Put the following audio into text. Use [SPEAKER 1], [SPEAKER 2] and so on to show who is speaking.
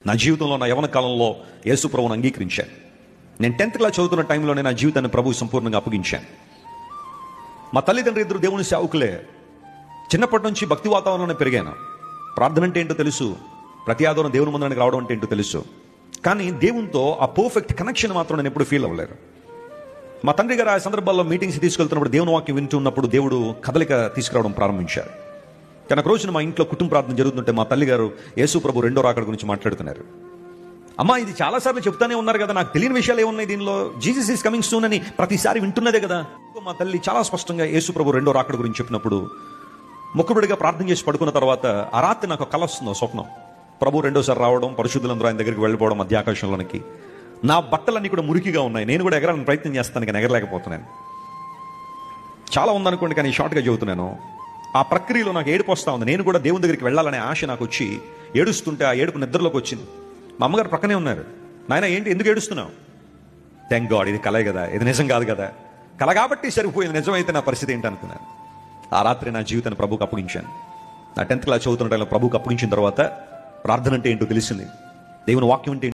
[SPEAKER 1] నా జీవితంలో నా యవన కాలంలో యేసు ప్రభువును అంగీకరించాను. నేను 10th క్లాస్ చదువుతున్న టైంలోనే నా జీవితాన్ని ప్రభువు సంపూర్ణంగా అప్పగించాను. మా తల్లిదండ్రులు ఇద్దరు దేవుని సేవకులే. చిన్నప్పటి నుంచి భక్తి వాతావరణంలో పెరిగాను. ప్రార్థన అంటే ఏంటో తెలుసు, ప్రతి ఆదివారం దేవుని మందిరానికి రావడం అంటే ఏంటో తెలుసు. కానీ దేవునితో ఆ పర్ఫెక్ట్ కనెక్షన్ మాత్రం నేను ఎప్పుడు ఫీల్ అవ్వలేదు. మా తండ్రి గారు ఆ సందర్భాల్లో మీటింగ్స్ తీసుకెళ్తున్నప్పుడు దేవుని వాక్యం వింటున్నప్పుడు దేవుడు కదలిక తీసుకురావడం ప్రారంభించారు. కానీ ఒక రోజున మా ఇంట్లో కుటుంబ ప్రార్థన జరుగుతుంటే మా తల్లి గారు యేసు ప్రభు రెండో రాకడ గురించి మాట్లాడుతున్నారు. అమ్మా, ఇది చాలాసార్లు చెప్తానే ఉన్నారు కదా, నాకు తెలియని విషయాలు ఏమున్నాయి దీనిలో, జీసస్ ఈస్ కమింగ్ సూన్ అని ప్రతిసారి వింటున్నదే కదా. మా తల్లి చాలా స్పష్టంగా యేసు ప్రభు రెండో రాకడ గురించి చెప్పినప్పుడు మొక్కుబడిగా ప్రార్థన చేసి పడుకున్న తర్వాత ఆ రాత్రి నాకు కల వస్తుంది, స్వప్నం. ప్రభు రెండోసారి రావడం, పరిశుద్ధులందరూ ఆయన దగ్గరికి వెళ్ళిపోవడం మధ్యాకాశంలోనికి. నా బట్టలన్నీ కూడా మురికిగా ఉన్నాయి. నేను కూడా ఎగరాలని ప్రయత్నం చేస్తాను కానీ ఎగరలేకపోతున్నాను. చాలా ఉందనుకోండి, కానీ షార్ట్గా చెబుతున్నాను. ఆ ప్రక్రియలో నాకు ఏడుపు వస్తూ ఉంది. నేను కూడా దేవుని దగ్గరికి వెళ్ళాలనే ఆశ నాకు వచ్చి ఏడుస్తుంటే ఆ ఏడుపు నిద్రలోకి వచ్చింది. మా అమ్మగారు ప్రక్కనే ఉన్నారు. నాయన ఏంటి, ఎందుకు ఏడుస్తున్నావు? థ్యాంక్ గాడ్, ఇది కలే కదా, ఇది నిజం కాదు కదా. కల కాబట్టి సరిపోయింది, నిజమైతే నా పరిస్థితి ఏంటి అనుకున్నాను. ఆ రాత్రి నా జీవితాన్ని ప్రభువుకు అప్పగించాను. నా 10th క్లాస్ చదువుతున్న టైంలో ప్రభువుకు అప్పగించిన తర్వాత ప్రార్థన అంటే ఏంటో తెలిసింది, దేవుని వాక్యం అంటే